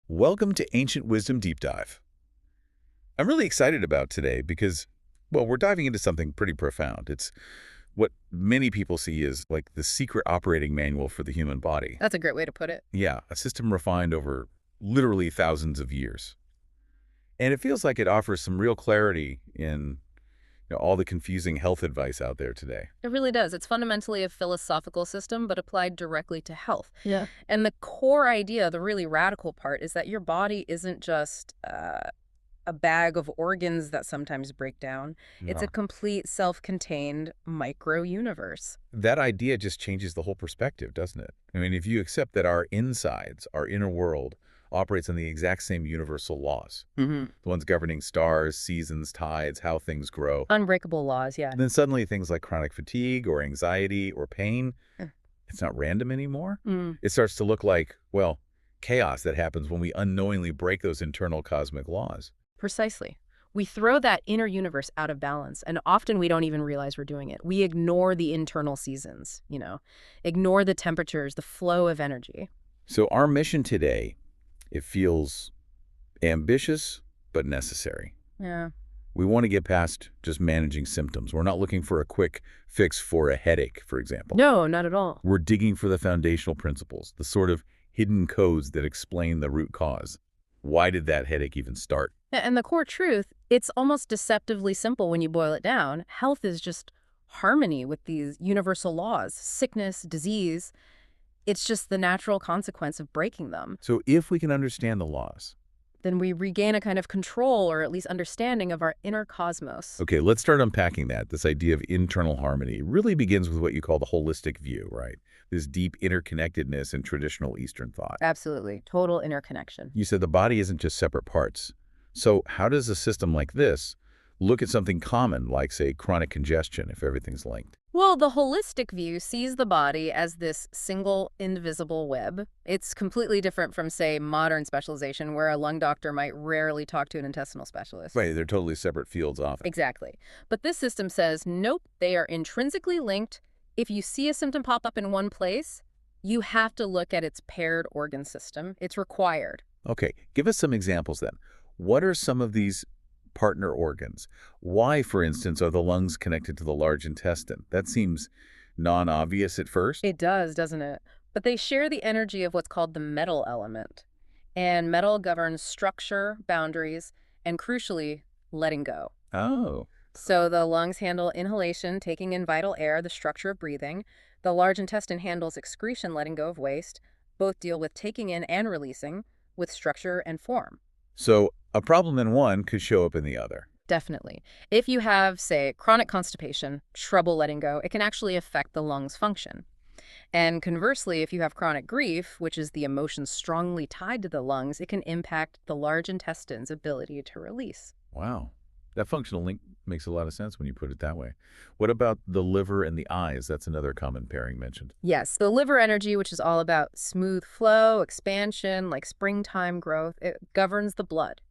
Welcome to Ancient Wisdom Deep Dive. I'm really excited about today because, well, we're diving into something pretty profound. It's what many people see as like the secret operating manual for the human body. That's a great way to put it. Yeah, a system refined over literally thousands of years. And it feels like it offers some real clarity in all the confusing health advice out there today. It really does. It's fundamentally a philosophical system, but applied directly to health. Yeah. And the core idea, the really radical part, is that your body isn't just a bag of organs that sometimes break down. It's Yeah. a complete self-contained micro-universe. That idea just changes the whole perspective, doesn't it? I mean, if you accept that our insides, our inner world, operates on the exact same universal laws, Mm-hmm. the ones governing stars, seasons, tides, how things grow, Unbreakable laws, yeah. then suddenly things like chronic fatigue or anxiety or pain, Yeah. it's not random anymore. Mm. It starts to look like, well, chaos that happens when we unknowingly break those internal cosmic laws. Precisely. We throw that inner universe out of balance, and often we don't even realize we're doing it. We ignore the internal seasons, ignore the temperatures, the flow of energy. So our mission today, it feels ambitious but necessary. Yeah. We want to get past just managing symptoms. We're not looking for a quick fix for a headache, for example. No, not at all. We're digging for the foundational principles, the sort of hidden codes that explain the root cause. Why did that headache even start? And the core truth, it's almost deceptively simple when you boil it down. Health is just harmony with these universal laws. Sickness, disease, it's just the natural consequence of breaking them. So if we can understand the laws. Then we regain a kind of control or at least understanding of our inner cosmos. Okay, let's start unpacking that. This idea of internal harmony really begins with what you call the holistic view, right? This deep interconnectedness in traditional Eastern thought. Absolutely. Total interconnection. You said the body isn't just separate parts. So how does a system like this look at something common, like, say, chronic congestion, if everything's linked? Well, the holistic view sees the body as this single, indivisible web. It's completely different from, say, modern specialization, where a lung doctor might rarely talk to an intestinal specialist. Right, they're totally separate fields often. Exactly. But this system says, nope, they are intrinsically linked. If you see a symptom pop up in one place, you have to look at its paired organ system. It's required. Okay, give us some examples then. What are some of these partner organs? Why, for instance, are the lungs connected to the large intestine? That seems non-obvious at first. It does, doesn't it? But they share the energy of what's called the metal element. And metal governs structure, boundaries, and crucially, letting go. Oh, So the lungs handle inhalation, taking in vital air, the structure of breathing. The large intestine handles excretion, letting go of waste. Both deal with taking in and releasing, with structure and form. so a problem in one could show up in the other. Definitely. If you have, say, chronic constipation, trouble letting go, it can actually affect the lungs' function. And conversely, if you have chronic grief, which is the emotion strongly tied to the lungs, it can impact the large intestine's ability to release. Wow. That functional link makes a lot of sense when you put it that way. What about the liver and the eyes? That's another common pairing mentioned. Yes, the liver energy, which is all about smooth flow, expansion, like springtime growth, it governs the blood.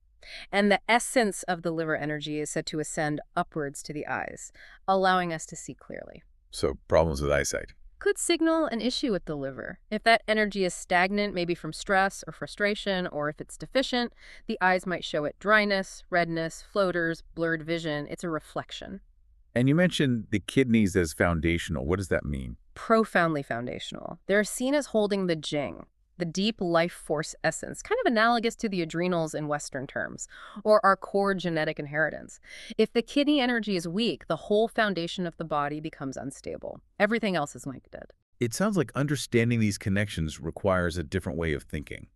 And the essence of the liver energy is said to ascend upwards to the eyes, allowing us to see clearly. So problems with eyesight. Could signal an issue with the liver. If that energy is stagnant, maybe from stress or frustration, or if it's deficient, the eyes might show it dryness, redness, floaters, blurred vision. It's a reflection. And you mentioned the kidneys as foundational. What does that mean? Profoundly foundational. They're seen as holding the jing, the deep life force essence, kind of analogous to the adrenals in Western terms, or our core genetic inheritance. If the kidney energy is weak, the whole foundation of the body becomes unstable. Everything else is linked. It sounds like understanding these connections requires a different way of thinking.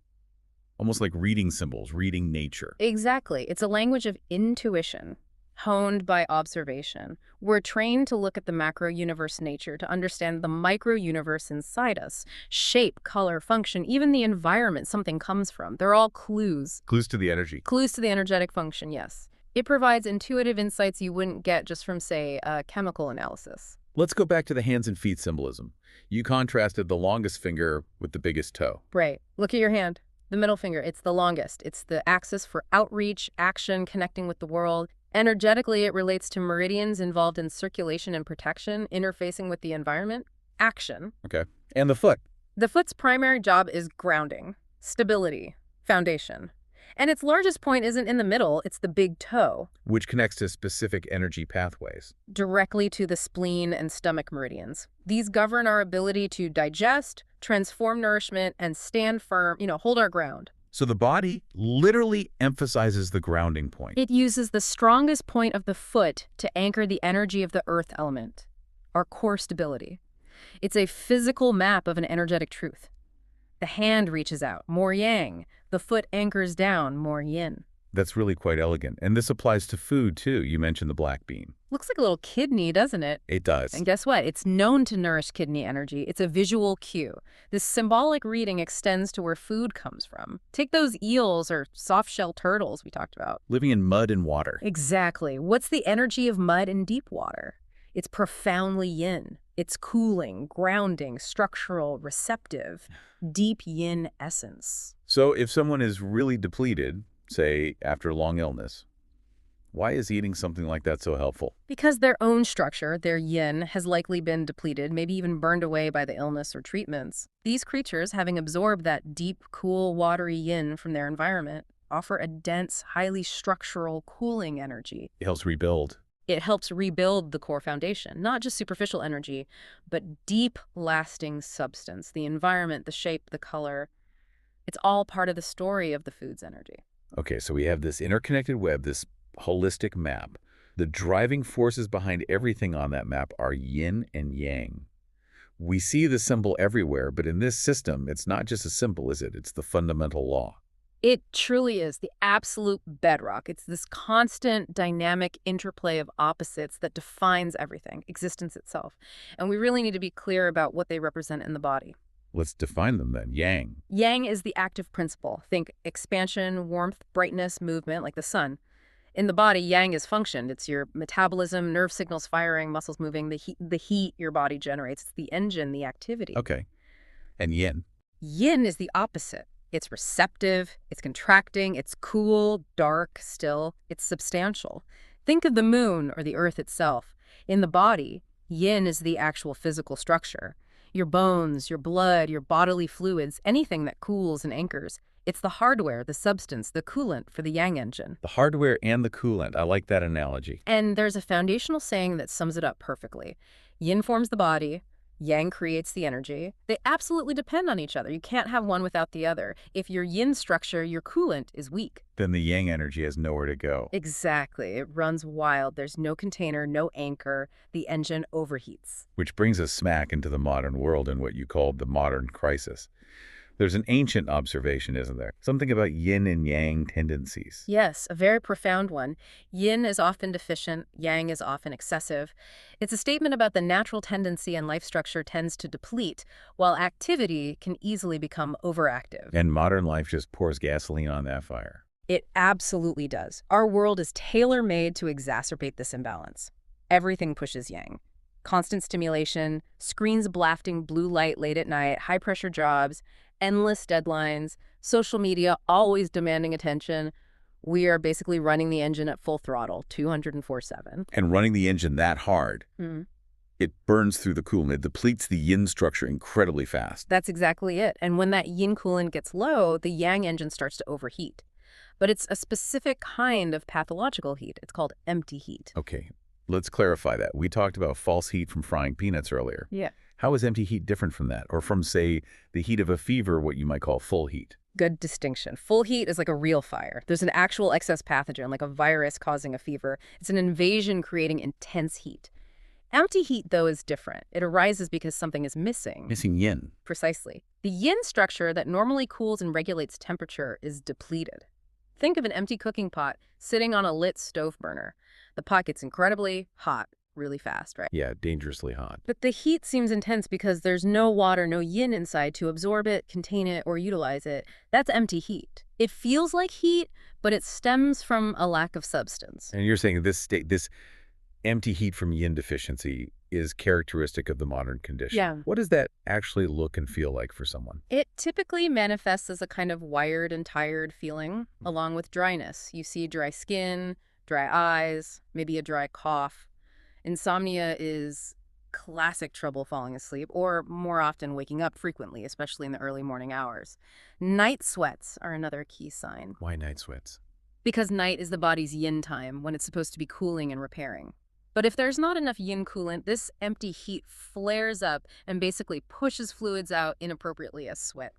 Almost like reading symbols, reading nature. Exactly. It's a language of intuition, honed by observation. We're trained to look at the macro-universe nature to understand the micro-universe inside us. Shape, color, function, even the environment something comes from. They're all clues. Clues to the energy. Clues to the energetic function, yes. It provides intuitive insights you wouldn't get just from, say, a chemical analysis. Let's go back to the hands and feet symbolism. You contrasted the longest finger with the biggest toe. Right. Look at your hand. The middle finger, it's the longest. It's the axis for outreach, action, connecting with the world. Energetically, it relates to meridians involved in circulation and protection, interfacing with the environment. Action. Okay. And the foot. The foot's primary job is grounding, stability, foundation. And its largest point isn't in the middle, it's the big toe, Which connects to specific energy pathways. directly to the spleen and stomach meridians. These govern our ability to digest, transform nourishment, and stand firm, hold our ground. So the body literally emphasizes the grounding point. It uses the strongest point of the foot to anchor the energy of the earth element, our core stability. It's a physical map of an energetic truth. The hand reaches out, more yang. The foot anchors down, more yin. That's really quite elegant. And this applies to food, too. You mentioned the black bean. Looks like a little kidney, doesn't it? It does. And guess what? It's known to nourish kidney energy. It's a visual cue. This symbolic reading extends to where food comes from. Take those eels or soft-shell turtles we talked about. Living in mud and water. Exactly. What's the energy of mud in deep water? It's profoundly yin. It's cooling, grounding, structural, receptive, deep yin essence. So if someone is really depleted, say after a long illness, why is eating something like that so helpful? Because their own structure, their yin, has likely been depleted, maybe even burned away by the illness or treatments. These creatures, having absorbed that deep, cool, watery yin from their environment, offer a dense, highly structural, cooling energy. It helps rebuild. It helps rebuild the core foundation, not just superficial energy, but deep, lasting substance, the environment, the shape, the color. It's all part of the story of the food's energy. Okay, so we have this interconnected web, this holistic map. The driving forces behind everything on that map are yin and yang. We see the symbol everywhere, but in this system, it's not just a symbol, is it? It's the fundamental law. It truly is the absolute bedrock. It's this constant, dynamic interplay of opposites that defines everything, existence itself. And we really need to be clear about what they represent in the body. Let's define them then. Yang. Yang is the active principle. Think expansion, warmth, brightness, movement, like the sun. In the body, yang is functioned. It's your metabolism, nerve signals firing, muscles moving, the heat your body generates. It's the engine, the activity. Okay. And yin. Yin is the opposite. It's receptive, it's contracting, it's cool, dark, still, it's substantial. Think of the moon or the earth itself. In the body, yin is the actual physical structure. Your bones, your blood, your bodily fluids, anything that cools and anchors. It's the hardware, the substance, the coolant for the yang engine. The hardware and the coolant. I like that analogy. And there's a foundational saying that sums it up perfectly. Yin forms the body. Yang creates the energy. They absolutely depend on each other. You can't have one without the other. If your yin structure, your coolant, is weak. Then the yang energy has nowhere to go. Exactly. It runs wild. There's no container, no anchor. The engine overheats. Which brings us smack into the modern world and what you called the modern crisis. There's an ancient observation, isn't there? Something about yin and yang tendencies. Yes, a very profound one. Yin is often deficient, yang is often excessive. It's a statement about the natural tendency and life structure tends to deplete, while activity can easily become overactive. And modern life just pours gasoline on that fire. It absolutely does. Our world is tailor-made to exacerbate this imbalance. Everything pushes yang. Constant stimulation, screens blasting blue light late at night, high-pressure jobs, endless deadlines, social media always demanding attention. We are basically running the engine at full throttle, 204/7. And running the engine that hard, it burns through the coolant. It depletes the yin structure incredibly fast. That's exactly it. And when that yin coolant gets low, the yang engine starts to overheat. But it's a specific kind of pathological heat. It's called empty heat. Okay, let's clarify that. We talked about false heat from frying peanuts earlier. Yeah. How is empty heat different from that? Or from, say, the heat of a fever, what you might call full heat? Good distinction. Full heat is like a real fire. There's an actual excess pathogen, like a virus causing a fever. It's an invasion creating intense heat. Empty heat, though, is different. It arises because something is missing. Missing yin. Precisely. The yin structure that normally cools and regulates temperature is depleted. Think of an empty cooking pot sitting on a lit stove burner. The pot gets incredibly hot really fast, right? Yeah, dangerously hot. But the heat seems intense because there's no water, no yin inside to absorb it, contain it, or utilize it. That's empty heat. It feels like heat, but it stems from a lack of substance. And you're saying this empty heat from yin deficiency is characteristic of the modern condition. Yeah. What does that actually look and feel like for someone? It typically manifests as a kind of wired and tired feeling, along with dryness. You see dry skin, dry eyes, maybe a dry cough. Insomnia is classic trouble falling asleep, or more often waking up frequently, especially in the early morning hours. Night sweats are another key sign, Why night sweats? because night is the body's yin time when it's supposed to be cooling and repairing. But if there's not enough yin coolant, this empty heat flares up and basically pushes fluids out inappropriately as sweat.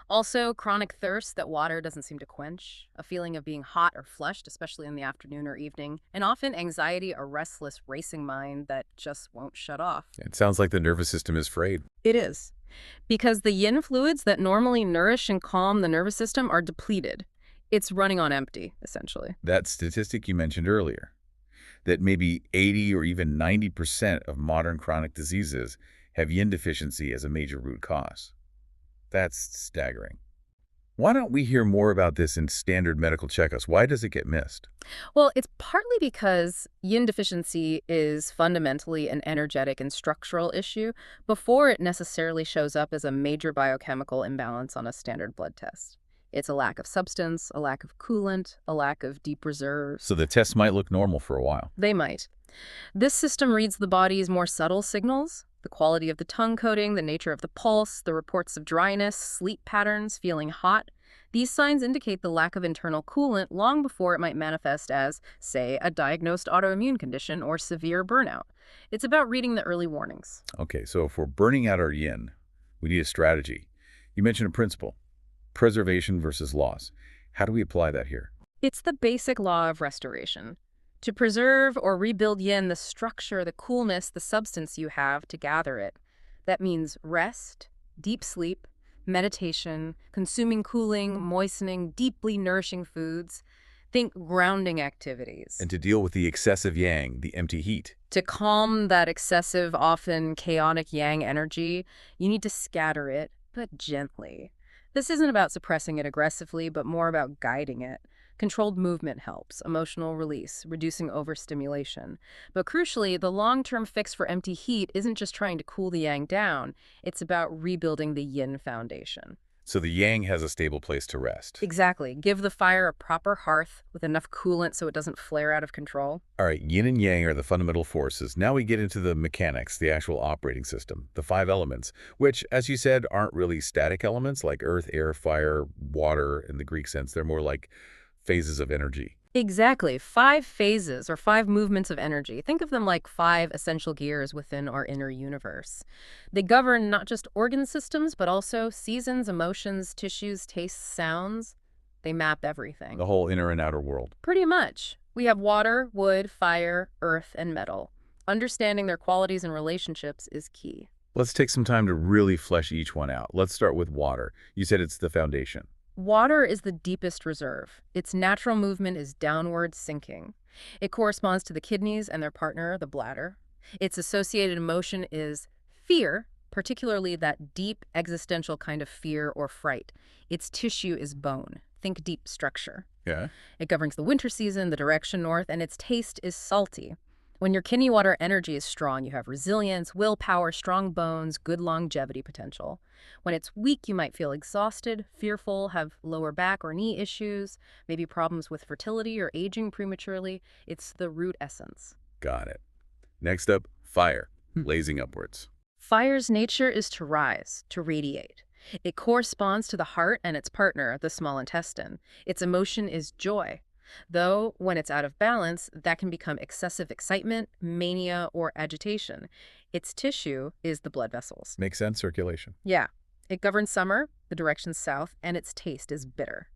Also, chronic thirst that water doesn't seem to quench, a feeling of being hot or flushed, especially in the afternoon or evening, and often anxiety, a restless, racing mind that just won't shut off. It sounds like the nervous system is frayed. It is. Because the yin fluids that normally nourish and calm the nervous system are depleted. It's running on empty, essentially. That statistic you mentioned earlier, that maybe 80 or even 90% of modern chronic diseases have yin deficiency as a major root cause. That's staggering. Why don't we hear more about this in standard medical checkups? Why does it get missed? Well, it's partly because yin deficiency is fundamentally an energetic and structural issue before it necessarily shows up as a major biochemical imbalance on a standard blood test. It's a lack of substance, a lack of coolant, a lack of deep reserves. So the tests might look normal for a while. They might. This system reads the body's more subtle signals, the quality of the tongue coating, the nature of the pulse, the reports of dryness, sleep patterns, feeling hot. These signs indicate the lack of internal coolant long before it might manifest as, say, a diagnosed autoimmune condition or severe burnout. It's about reading the early warnings. Okay, so if we're burning out our yin, we need a strategy. You mentioned a principle, preservation versus loss. How do we apply that here? It's the basic law of restoration. To preserve or rebuild yin, the structure, the coolness, the substance you have to gather it. That means rest, deep sleep, meditation, consuming cooling, moistening, deeply nourishing foods. Think grounding activities. And to deal with the excessive yang, the empty heat. To calm that excessive, often chaotic yang energy, you need to scatter it, but gently. This isn't about suppressing it aggressively, but more about guiding it. Controlled movement helps, emotional release, reducing overstimulation. But crucially, the long-term fix for empty heat isn't just trying to cool the yang down, it's about rebuilding the yin foundation. So the yang has a stable place to rest. Exactly. Give the fire a proper hearth with enough coolant so it doesn't flare out of control. All right, yin and yang are the fundamental forces. Now we get into the mechanics, the actual operating system, the 5 elements, which, as you said, aren't really static elements like earth, air, fire, water in the Greek sense. They're more like phases of energy. Exactly. 5 phases or 5 movements of energy. Think of them like 5 essential gears within our inner universe. They govern not just organ systems, but also seasons, emotions, tissues, tastes, sounds. They map everything. The whole inner and outer world. Pretty much. We have water, wood, fire, earth, and metal. Understanding their qualities and relationships is key. Let's take some time to really flesh each one out. Let's start with water. You said it's the foundation. Water is the deepest reserve. Its natural movement is downward sinking. It corresponds to the kidneys and their partner, the bladder. Its associated emotion is fear, particularly that deep existential kind of fear or fright. Its tissue is bone. Think deep structure. Yeah. It governs the winter season, the direction north, and its taste is salty. When your kidney water energy is strong, you have resilience, willpower, strong bones, good longevity potential. When it's weak, you might feel exhausted, fearful, have lower back or knee issues, maybe problems with fertility or aging prematurely. It's the root essence. Got it. Next up, fire, blazing upwards. Fire's nature is to rise, to radiate. It corresponds to the heart and its partner, the small intestine. Its emotion is joy. Though, when it's out of balance, that can become excessive excitement, mania, or agitation. Its tissue is the blood vessels. Makes sense, circulation. Yeah. It governs summer, the direction south, and its taste is bitter.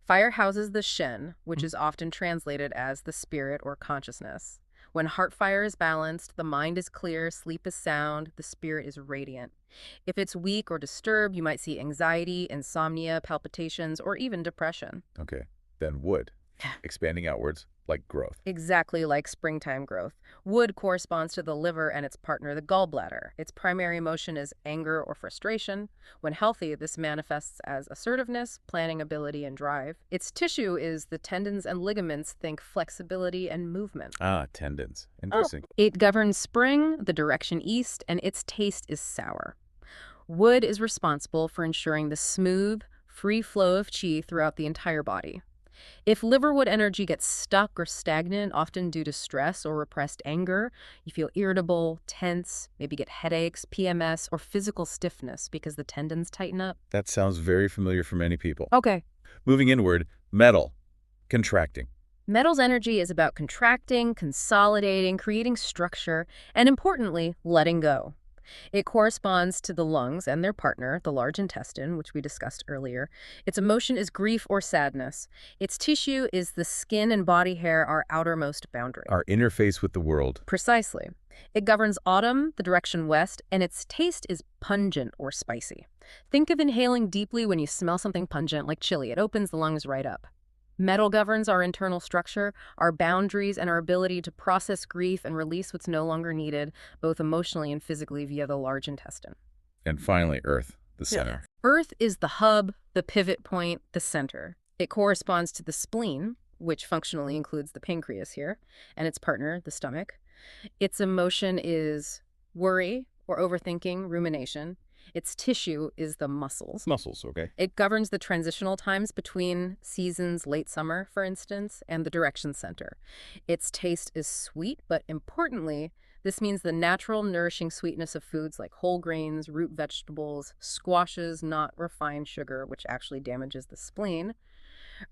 Fire houses the shen, which is often translated as the spirit or consciousness. When heart fire is balanced, the mind is clear, sleep is sound, the spirit is radiant. If it's weak or disturbed, you might see anxiety, insomnia, palpitations, or even depression. Okay. Then wood. Expanding outwards, like growth. Exactly like springtime growth. Wood corresponds to the liver and its partner, the gallbladder. Its primary emotion is anger or frustration. When healthy, this manifests as assertiveness, planning ability, and drive. Its tissue is the tendons and ligaments. Think flexibility and movement. Ah, tendons. Interesting. It governs spring, the direction east, and its taste is sour. Wood is responsible for ensuring the smooth, free flow of qi throughout the entire body. If liverwood energy gets stuck or stagnant, often due to stress or repressed anger, you feel irritable, tense, maybe get headaches, PMS, or physical stiffness because the tendons tighten up. That sounds very familiar for many people. Okay. Moving inward, metal, contracting. Metal's energy is about contracting, consolidating, creating structure, and importantly, letting go. It corresponds to the lungs and their partner, the large intestine, which we discussed earlier. Its emotion is grief or sadness. Its tissue is the skin and body hair, our outermost boundary. Our interface with the world. Precisely. It governs autumn, the direction west, and its taste is pungent or spicy. Think of inhaling deeply when you smell something pungent like chili. It opens the lungs right up. Metal governs our internal structure, our boundaries, and our ability to process grief and release what's no longer needed, both emotionally and physically via the large intestine. And finally, earth, the center. Earth is the hub, the pivot point, the center. It corresponds to the spleen, which functionally includes the pancreas here, and its partner, the stomach. Its emotion is worry or overthinking, rumination. Its tissue is the muscles. Muscles, okay. It governs the transitional times between seasons, late summer, for instance, and the direction center. Its taste is sweet, but importantly, this means the natural, nourishing sweetness of foods like whole grains, root vegetables, squashes, not refined sugar, which actually damages the spleen.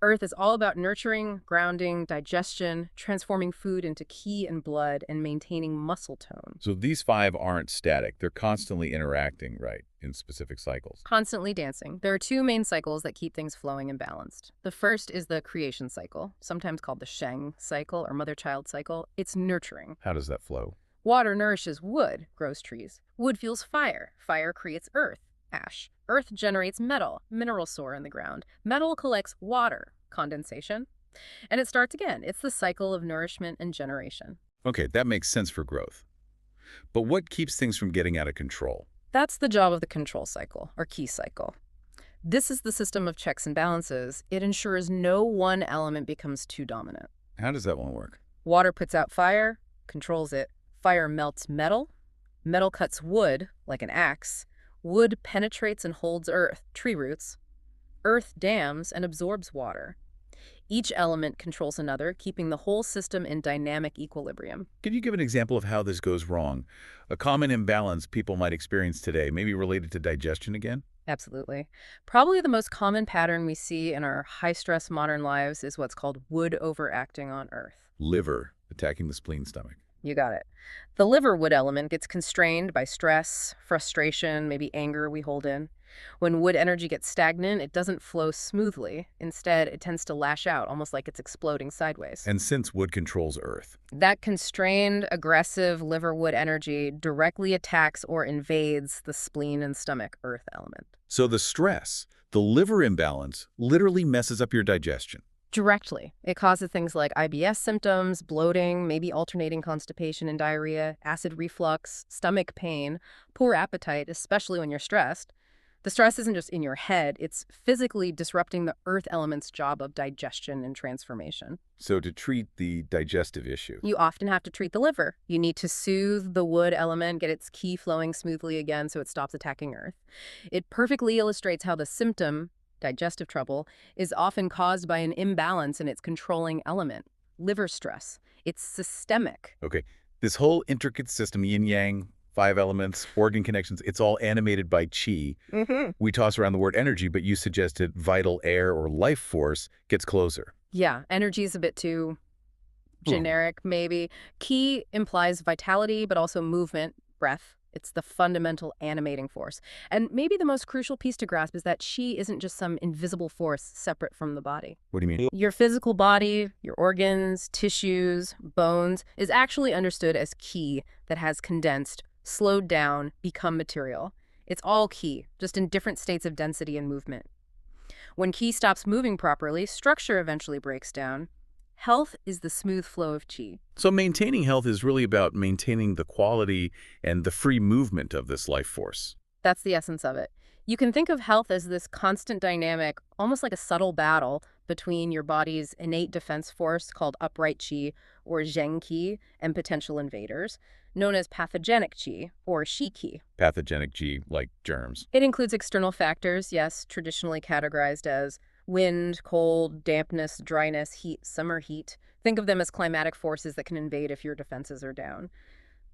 Earth is all about nurturing, grounding, digestion, transforming food into qi and blood, and maintaining muscle tone. So these five aren't static. They're constantly interacting, right, in specific cycles. Constantly dancing. There are two main cycles that keep things flowing and balanced. The first is the creation cycle, sometimes called the Sheng cycle or mother-child cycle. It's nurturing. How does that flow? Water nourishes wood, grows trees. Wood fuels fire. Fire creates earth, ash. Earth generates metal, minerals soar in the ground. Metal collects water, condensation. And it starts again. It's the cycle of nourishment and generation. Okay, that makes sense for growth. But what keeps things from getting out of control? That's the job of the control cycle, or qi cycle. This is the system of checks and balances. It ensures no one element becomes too dominant. How does that one work? Water puts out fire, controls it. Fire melts metal. Metal cuts wood, like an axe. Wood penetrates and holds earth, tree roots. Earth dams and absorbs water. Each element controls another, keeping the whole system in dynamic equilibrium. Can you give an example of how this goes wrong? A common imbalance people might experience today, maybe related to digestion again? Absolutely. Probably the most common pattern we see in our high-stress modern lives is what's called wood overacting on earth. Liver attacking the spleen stomach. You got it. The liver wood element gets constrained by stress, frustration, maybe anger we hold in. When wood energy gets stagnant, it doesn't flow smoothly. Instead, it tends to lash out, almost like it's exploding sideways. And since wood controls earth, That constrained, aggressive liver wood energy directly attacks or invades the spleen and stomach earth element. so the stress, the liver imbalance, literally messes up your digestion. Directly. It causes things like IBS symptoms, bloating, maybe alternating constipation and diarrhea, acid reflux, stomach pain, poor appetite, especially when you're stressed. The stress isn't just in your head, it's physically disrupting the earth element's job of digestion and transformation. So to treat the digestive issue, You often have to treat the liver. You need to soothe the wood element, get its qi flowing smoothly again so it stops attacking earth. It perfectly illustrates how the symptom, digestive trouble, is often caused by an imbalance in its controlling element, liver stress. It's systemic. okay, this whole intricate system, yin-yang, 5 elements, organ connections, it's all animated by qi. We toss around the word energy, but you suggested vital air or life force gets closer. Yeah, energy is a bit too generic, maybe. Qi implies vitality, but also movement, breath. It's the fundamental animating force. And maybe the most crucial piece to grasp is that qi isn't just some invisible force separate from the body. What do you mean? Your physical body, your organs, tissues, bones, is actually understood as qi that has condensed, slowed down, become material. It's all qi, just in different states of density and movement. When qi stops moving properly, structure eventually breaks down. Health is the smooth flow of qi. So maintaining health is really about maintaining the quality and the free movement of this life force. That's the essence of it. You can think of health as this constant dynamic, almost like a subtle battle between your body's innate defense force called upright qi or zheng qi and potential invaders, known as pathogenic qi or shi qi. Pathogenic qi, like germs. It includes external factors, yes, traditionally categorized as Wind, cold, dampness, dryness, heat, summer heat. Think of them as climatic forces that can invade if your defenses are down.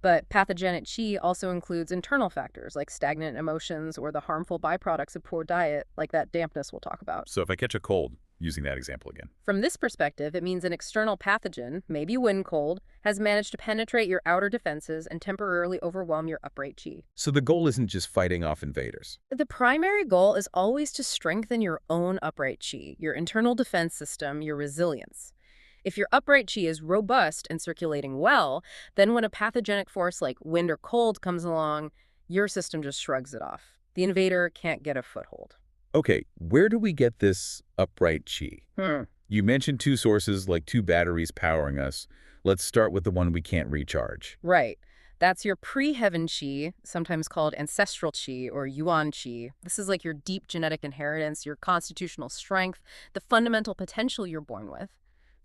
But pathogenic qi also includes internal factors like stagnant emotions or the harmful byproducts of poor diet, like that dampness we'll talk about. So if I catch a cold, using that example again. From this perspective, it means an external pathogen, maybe wind cold, has managed to penetrate your outer defenses and temporarily overwhelm your upright qi. So the goal isn't just fighting off invaders. The primary goal is always to strengthen your own upright qi, your internal defense system, your resilience. If your upright qi is robust and circulating well, then when a pathogenic force like wind or cold comes along, your system just shrugs it off. The invader can't get a foothold. Okay, where do we get this upright qi? You mentioned two sources, like two batteries powering us. Let's start with the one we can't recharge. Right. That's your pre-heaven qi, sometimes called ancestral qi or yuan qi. This is like your deep genetic inheritance, your constitutional strength, the fundamental potential you're born with.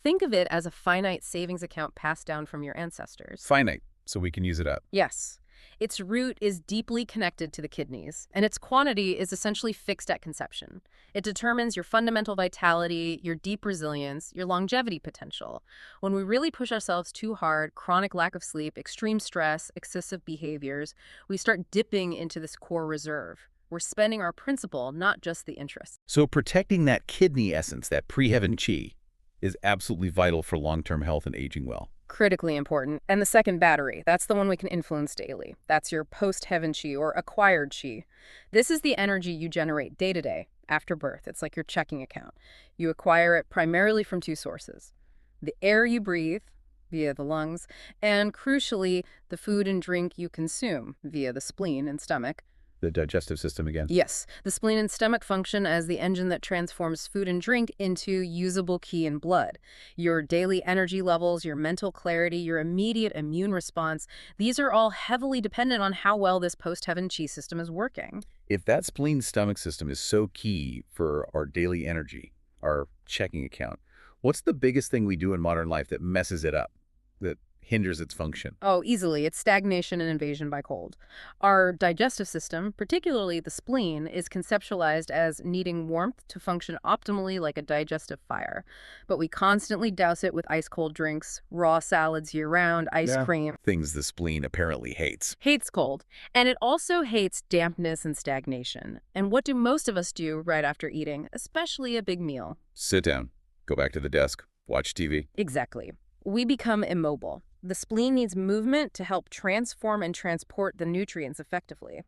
Think of it as a finite savings account passed down from your ancestors. Finite, so we can use it up. Yes. Its root is deeply connected to the kidneys, and its quantity is essentially fixed at conception. It determines your fundamental vitality, your deep resilience, your longevity potential. When we really push ourselves too hard, chronic lack of sleep, extreme stress, excessive behaviors, we start dipping into this core reserve. We're spending our principal, not just the interest. So protecting that kidney essence, that pre-heaven qi, is absolutely vital for long-term health and aging well. Critically important. And the second battery, that's the one we can influence daily. That's your post-heaven qi or acquired qi. This is the energy you generate day to day after birth. It's like your checking account. You acquire it primarily from two sources: the air you breathe via the lungs, and crucially, the food and drink you consume via the spleen and stomach. The digestive system again. Yes, the spleen and stomach function as the engine that transforms food and drink into usable qi in blood. Your daily energy levels, your mental clarity, your immediate immune response, these are all heavily dependent on how well this post-heaven qi system is working. If that spleen-stomach system is so key for our daily energy, our checking account, what's the biggest thing we do in modern life that messes it up, that hinders its function? Oh, easily. It's stagnation and invasion by cold. Our digestive system, particularly the spleen, is conceptualized as needing warmth to function optimally like a digestive fire. But we constantly douse it with ice-cold drinks, raw salads year-round, ice cream. Things the spleen apparently hates. Hates cold. And it also hates dampness and stagnation. And what do most of us do right after eating, especially a big meal? Sit down, go back to the desk, watch TV. Exactly. We become immobile. The spleen needs movement to help transform and transport the nutrients effectively.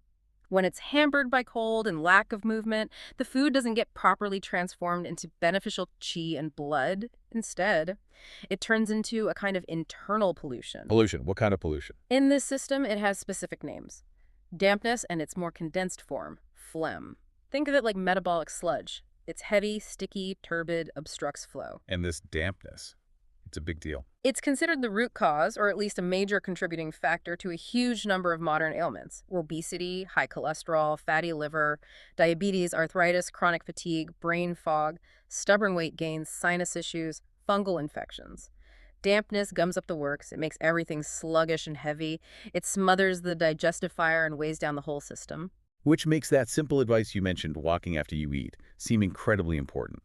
When it's hampered by cold and lack of movement, the food doesn't get properly transformed into beneficial qi and blood. Instead, it turns into a kind of internal pollution. Pollution. What kind of pollution? In this system, it has specific names: dampness and its more condensed form, phlegm. Think of it like metabolic sludge. It's heavy, sticky, turbid, obstructs flow. And this dampness, it's a big deal. It's considered the root cause, or at least a major contributing factor, to a huge number of modern ailments: obesity, high cholesterol, fatty liver, diabetes, arthritis, chronic fatigue, brain fog, stubborn weight gain, sinus issues, fungal infections. Dampness gums up the works. It makes everything sluggish and heavy. It smothers the digestive fire and weighs down the whole system. Which makes that simple advice you mentioned, walking after you eat, seem incredibly important.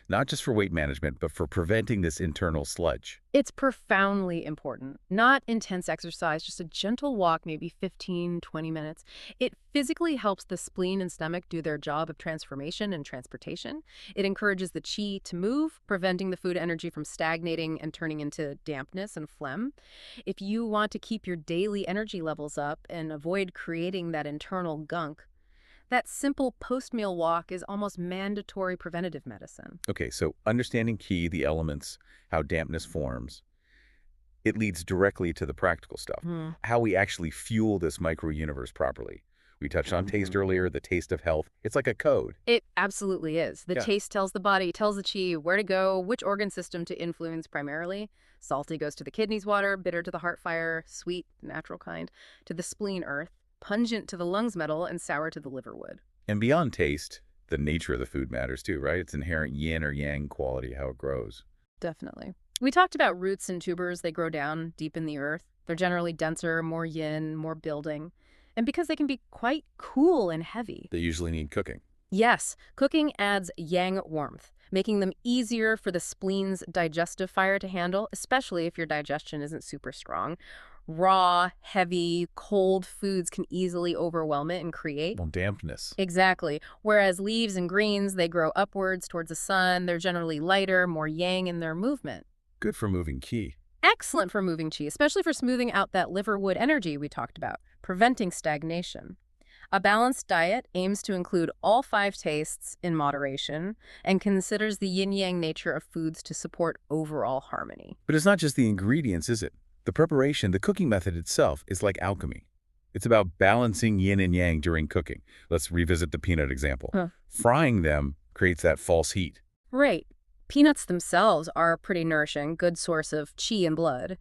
Not just for weight management, but for preventing this internal sludge. It's profoundly important. Not intense exercise, just a gentle walk, maybe 15, 20 minutes. It physically helps the spleen and stomach do their job of transformation and transportation. It encourages the qi to move, preventing the food energy from stagnating and turning into dampness and phlegm. If you want to keep your daily energy levels up and avoid creating that internal gunk, that simple post-meal walk is almost mandatory preventative medicine. Okay, so understanding qi, the elements, how dampness forms, it leads directly to the practical stuff. How we actually fuel this micro-universe properly. We touched on taste earlier, the taste of health. It's like a code. It absolutely is. The taste tells the body, tells the qi where to go, which organ system to influence primarily. Salty goes to the kidneys water, bitter to the heart fire, sweet, natural kind, to the spleen earth, pungent to the lungs metal, and sour to the liver wood. And beyond taste, the nature of the food matters too, right? Its inherent yin or yang quality, how it grows. Definitely. We talked about roots and tubers. They grow down deep in the earth. They're generally denser, more yin, more building. And because they can be quite cool and heavy. They usually need cooking. Yes, cooking adds yang warmth, making them easier for the spleen's digestive fire to handle, especially if your digestion isn't super strong. Raw, heavy, cold foods can easily overwhelm it and create. Well, dampness. Exactly. Whereas leaves and greens, they grow upwards towards the sun. They're generally lighter, more yang in their movement. Good for moving qi. Excellent for moving qi, especially for smoothing out that liverwood energy we talked about, preventing stagnation. A balanced diet aims to include all 5 tastes in moderation and considers the yin-yang nature of foods to support overall harmony. But it's not just the ingredients, is it? The preparation, the cooking method itself is like alchemy. It's about balancing yin and yang during cooking. Let's revisit the peanut example. Huh. Frying them creates that false heat. Right. Peanuts themselves are pretty nourishing, good source of qi and blood.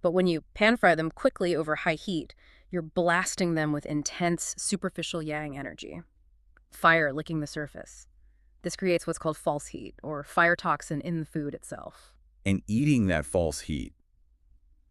But when you pan-fry them quickly over high heat, you're blasting them with intense, superficial yang energy. Fire licking the surface. This creates what's called false heat, or fire toxin in the food itself. And eating that false heat,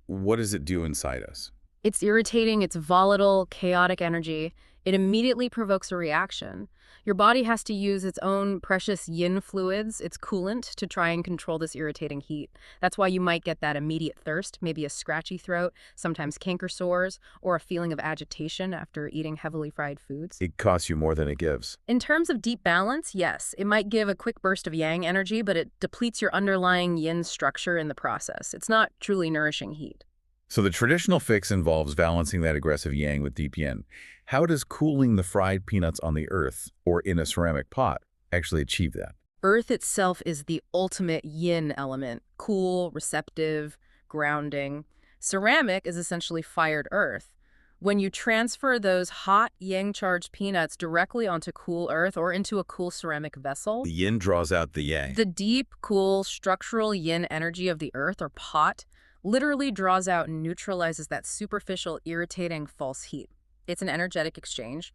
what does it do inside us? It's irritating, it's volatile, chaotic energy. It immediately provokes a reaction. Your body has to use its own precious yin fluids, its coolant, to try and control this irritating heat. That's why you might get that immediate thirst, maybe a scratchy throat, sometimes canker sores, or a feeling of agitation after eating heavily fried foods. It costs you more than it gives. In terms of deep balance, yes, it might give a quick burst of yang energy, but it depletes your underlying yin structure in the process. It's not truly nourishing heat. So the traditional fix involves balancing that aggressive yang with deep yin. How does cooling the fried peanuts on the earth or in a ceramic pot actually achieve that? Earth itself is the ultimate yin element, cool, receptive, grounding. Ceramic is essentially fired earth. When you transfer those hot yang-charged peanuts directly onto cool earth or into a cool ceramic vessel, The yin draws out the yang. the deep, cool, structural yin energy of the earth or pot literally draws out and neutralizes that superficial, irritating false heat. It's an energetic exchange.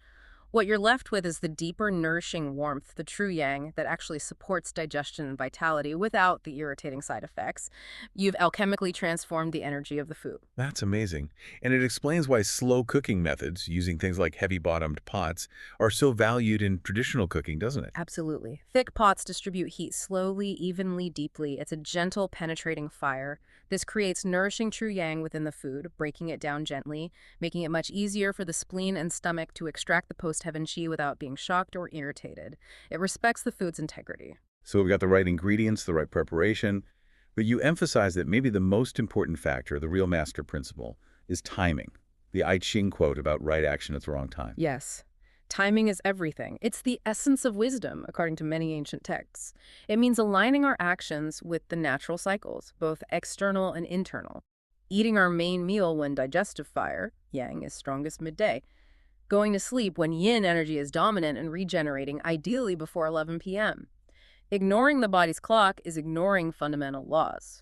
What you're left with is the deeper, nourishing warmth, the true yang, that actually supports digestion and vitality without the irritating side effects. You've alchemically transformed the energy of the food. That's amazing. And it explains why slow cooking methods, using things like heavy-bottomed pots, are so valued in traditional cooking, doesn't it? Absolutely. Thick pots distribute heat slowly, evenly, deeply. It's a gentle, penetrating fire. This creates nourishing true yang within the food, breaking it down gently, making it much easier for the spleen and stomach to extract the post-heaven qi without being shocked or irritated. It respects the food's integrity. So we've got the right ingredients, the right preparation, but you emphasize that maybe the most important factor, the real master principle, is timing. The I Ching quote about right action at the wrong time. Yes. Timing is everything. It's the essence of wisdom, according to many ancient texts. It means aligning our actions with the natural cycles, both external and internal. Eating our main meal when digestive fire, yang, is strongest midday. Going to sleep when yin energy is dominant and regenerating, ideally before 11 p.m. Ignoring the body's clock is ignoring fundamental laws.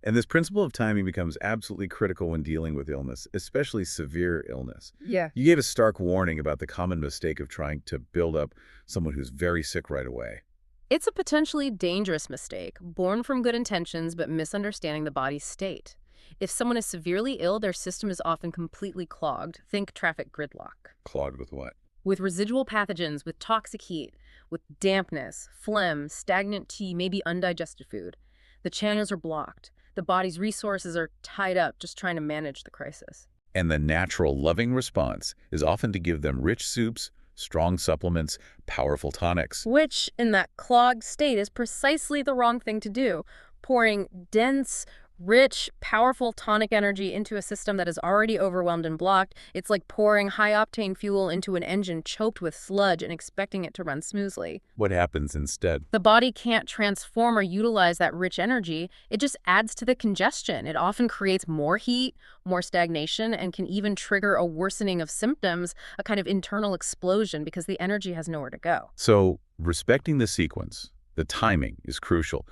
And this principle of timing becomes absolutely critical when dealing with illness, especially severe illness. Yeah. You gave a stark warning about the common mistake of trying to build up someone who's very sick right away. It's a potentially dangerous mistake, born from good intentions but misunderstanding the body's state. If someone is severely ill, their system is often completely clogged. Think traffic gridlock. Clogged with what? With residual pathogens, with toxic heat, with dampness, phlegm, stagnant tea, maybe undigested food. The channels are blocked. The body's resources are tied up just trying to manage the crisis. And the natural, loving response is often to give them rich soups, strong supplements, powerful tonics. Which, in that clogged state, is precisely the wrong thing to do. Pouring dense, rich, powerful tonic energy into a system that is already overwhelmed and blocked, it's like pouring high-octane fuel into an engine choked with sludge and expecting it to run smoothly. What happens instead? The body can't transform or utilize that rich energy. It just adds to the congestion. It often creates more heat, more stagnation, and can even trigger a worsening of symptoms, a kind of internal explosion because the energy has nowhere to go. So, respecting the sequence, the timing is crucial.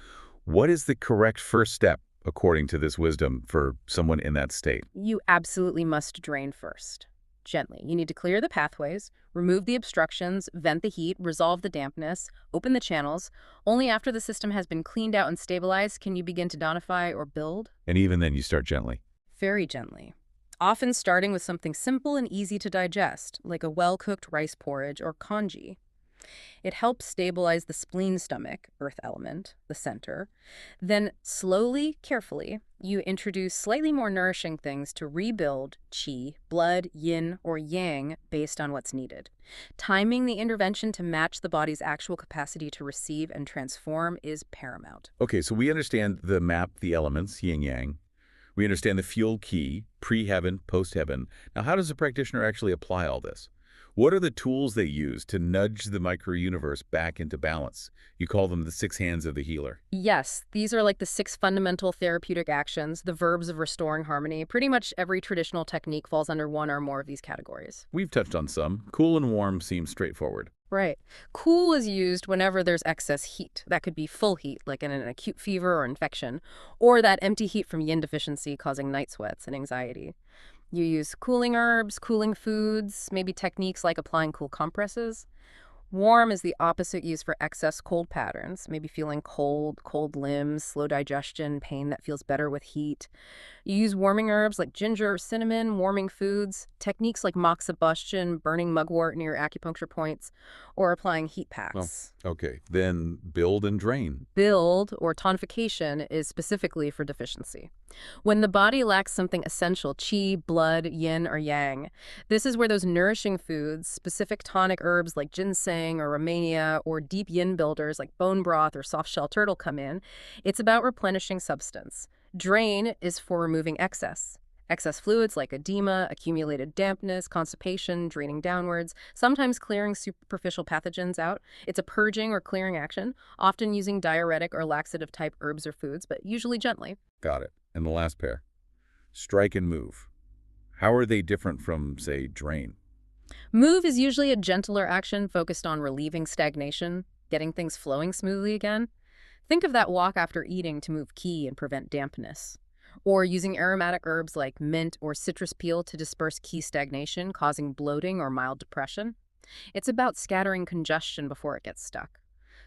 What is the correct first step, according to this wisdom, for someone in that state? You absolutely must drain first. Gently. You need to clear the pathways, remove the obstructions, vent the heat, resolve the dampness, open the channels. Only after the system has been cleaned out and stabilized can you begin to donify or build. And even then, you start gently. Very gently. Often starting with something simple and easy to digest, like a well-cooked rice porridge or congee. It helps stabilize the spleen stomach, earth element, the center. Then, slowly, carefully, you introduce slightly more nourishing things to rebuild qi, blood, yin, or yang based on what's needed. Timing the intervention to match the body's actual capacity to receive and transform is paramount. Okay, so we understand the map, the elements, yin-yang. We understand the fuel key, pre-heaven, post-heaven. Now, how does a practitioner actually apply all this? What are the tools they use to nudge the micro-universe back into balance? You call them the 6 hands of the healer. Yes, these are like the 6 fundamental therapeutic actions, the verbs of restoring harmony. Pretty much every traditional technique falls under one or more of these categories. We've touched on some. Cool and warm seems straightforward. Right. Cool is used whenever there's excess heat. That could be full heat, like in an acute fever or infection, or that empty heat from yin deficiency causing night sweats and anxiety. You use cooling herbs, cooling foods, maybe techniques like applying cool compresses. Warm is the opposite use for excess cold patterns, maybe feeling cold, cold limbs, slow digestion, pain that feels better with heat. You use warming herbs like ginger or cinnamon, warming foods, techniques like moxibustion, burning mugwort near acupuncture points, or applying heat packs. Okay, then build and drain. Build, or tonification, is specifically for deficiency. When the body lacks something essential, qi, blood, yin, or yang, this is where those nourishing foods, specific tonic herbs like ginseng or romania, or deep yin builders like bone broth or soft-shell turtle come in. It's about replenishing substance. Drain is for removing excess. Excess fluids like edema, accumulated dampness, constipation, draining downwards, sometimes clearing superficial pathogens out. It's a purging or clearing action, often using diuretic or laxative type herbs or foods, but usually gently. Got it. And the last pair. Strike and move. How are they different from, say, drain? Move is usually a gentler action focused on relieving stagnation, getting things flowing smoothly again. Think of that walk after eating to move qi and prevent dampness. Or using aromatic herbs like mint or citrus peel to disperse qi stagnation, causing bloating or mild depression. It's about scattering congestion before it gets stuck.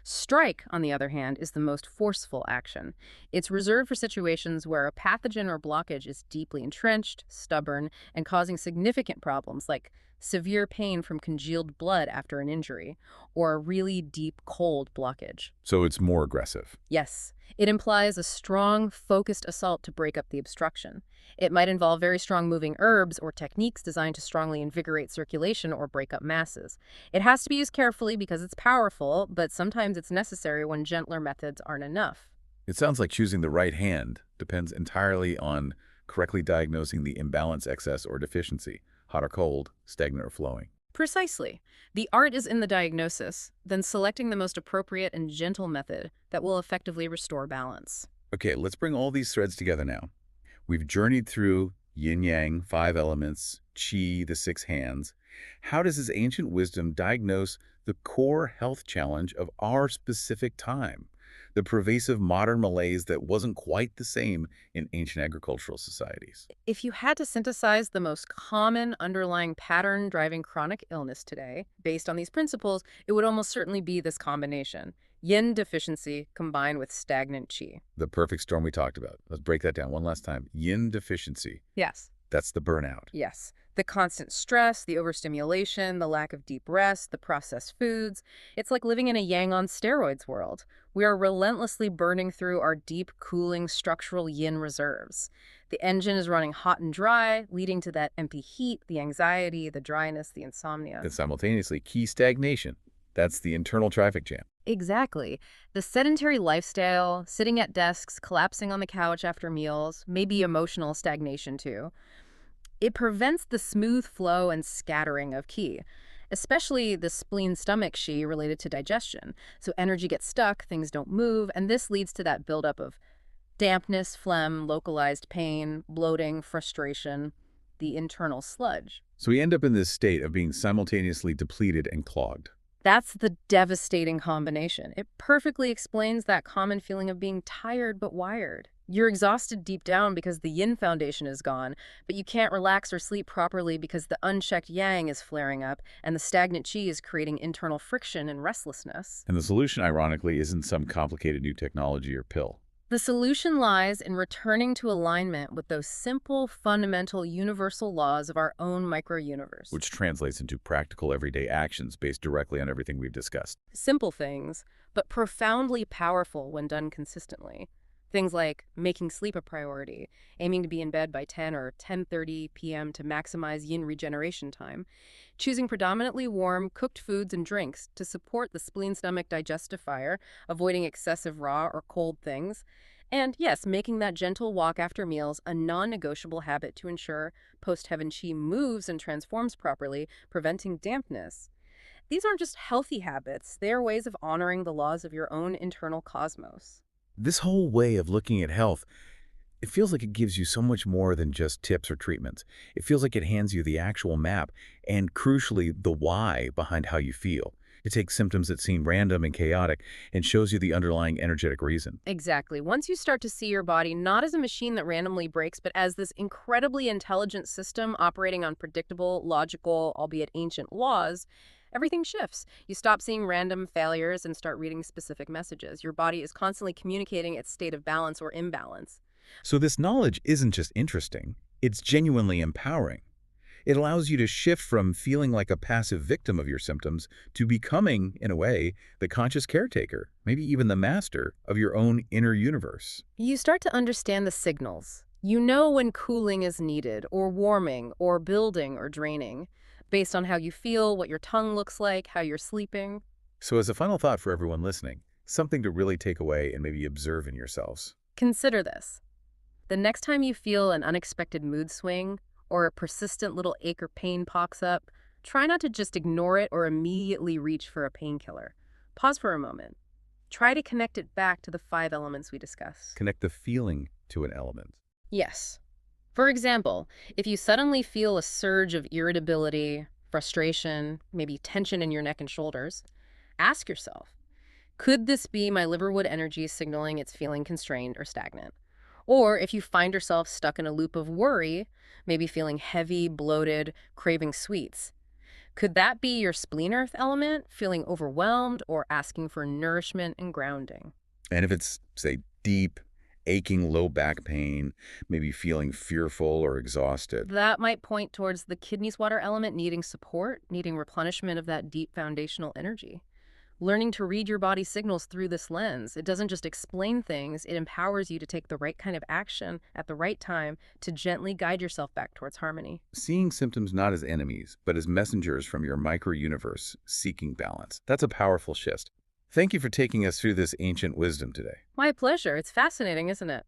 Strike, on the other hand, is the most forceful action. It's reserved for situations where a pathogen or blockage is deeply entrenched, stubborn, and causing significant problems like severe pain from congealed blood after an injury, or a really deep cold blockage. So it's more aggressive. Yes, it implies a strong, focused assault to break up the obstruction. It might involve very strong moving herbs or techniques designed to strongly invigorate circulation or break up masses. It has to be used carefully because it's powerful, but sometimes it's necessary when gentler methods aren't enough. It sounds like choosing the right hand depends entirely on correctly diagnosing the imbalance, excess, or deficiency, hot or cold, stagnant or flowing. Precisely. The art is in the diagnosis, then selecting the most appropriate and gentle method that will effectively restore balance. Okay, let's bring all these threads together now. We've journeyed through yin-yang, 5 elements, qi, the 6 hands. How does this ancient wisdom diagnose the core health challenge of our specific time? The pervasive modern malaise that wasn't quite the same in ancient agricultural societies. If you had to synthesize the most common underlying pattern driving chronic illness today, based on these principles, it would almost certainly be this combination. Yin deficiency combined with stagnant qi. The perfect storm we talked about. Let's break that down one last time. Yin deficiency. Yes. That's the burnout. Yes. The constant stress, the overstimulation, the lack of deep rest, the processed foods. It's like living in a yang on steroids world. We are relentlessly burning through our deep, cooling, structural yin reserves. The engine is running hot and dry, leading to that empty heat, the anxiety, the dryness, the insomnia. And simultaneously, key stagnation. That's the internal traffic jam. Exactly. The sedentary lifestyle, sitting at desks, collapsing on the couch after meals, maybe emotional stagnation too. It prevents the smooth flow and scattering of qi, especially the spleen-stomach qi related to digestion. So energy gets stuck, things don't move, and this leads to that buildup of dampness, phlegm, localized pain, bloating, frustration, the internal sludge. So we end up in this state of being simultaneously depleted and clogged. That's the devastating combination. It perfectly explains that common feeling of being tired but wired. You're exhausted deep down because the yin foundation is gone, but you can't relax or sleep properly because the unchecked yang is flaring up and the stagnant qi is creating internal friction and restlessness. And the solution, ironically, isn't some complicated new technology or pill. The solution lies in returning to alignment with those simple, fundamental, universal laws of our own micro-universe. Which translates into practical everyday actions based directly on everything we've discussed. Simple things, but profoundly powerful when done consistently. Things like making sleep a priority, aiming to be in bed by 10 or 10:30 p.m. to maximize yin regeneration time, choosing predominantly warm, cooked foods and drinks to support the spleen-stomach digestive fire, avoiding excessive raw or cold things, and yes, making that gentle walk after meals a non-negotiable habit to ensure post-heaven qi moves and transforms properly, preventing dampness. These aren't just healthy habits, they are ways of honoring the laws of your own internal cosmos. This whole way of looking at health, it feels like it gives you so much more than just tips or treatments. It feels like it hands you the actual map and, crucially, the why behind how you feel. It takes symptoms that seem random and chaotic and shows you the underlying energetic reason. Exactly. Once you start to see your body not as a machine that randomly breaks, but as this incredibly intelligent system operating on predictable, logical, albeit ancient laws, everything shifts. You stop seeing random failures and start reading specific messages. Your body is constantly communicating its state of balance or imbalance. So this knowledge isn't just interesting, it's genuinely empowering. It allows you to shift from feeling like a passive victim of your symptoms to becoming, in a way, the conscious caretaker, maybe even the master of your own inner universe. You start to understand the signals. You know when cooling is needed, or warming, or building, or draining, based on how you feel, what your tongue looks like, how you're sleeping. So as a final thought for everyone listening, something to really take away and maybe observe in yourselves. Consider this. The next time you feel an unexpected mood swing, or a persistent little ache or pain pops up, try not to just ignore it or immediately reach for a painkiller. Pause for a moment. Try to connect it back to the 5 elements we discussed. Connect the feeling to an element. Yes. For example, if you suddenly feel a surge of irritability, frustration, maybe tension in your neck and shoulders, ask yourself, could this be my liverwood energy signaling it's feeling constrained or stagnant? Or if you find yourself stuck in a loop of worry, maybe feeling heavy, bloated, craving sweets, could that be your spleen earth element, feeling overwhelmed or asking for nourishment and grounding? And if it's, say, deep, aching low back pain, maybe feeling fearful or exhausted, That might point towards the kidneys water element needing support, needing replenishment of that deep foundational energy. Learning to read your body's signals through this lens, it doesn't just explain things, it empowers you to take the right kind of action at the right time to gently guide yourself back towards harmony. seeing symptoms not as enemies, but as messengers from your micro-universe seeking balance. That's a powerful shift. Thank you for taking us through this ancient wisdom today. My pleasure. It's fascinating, isn't it?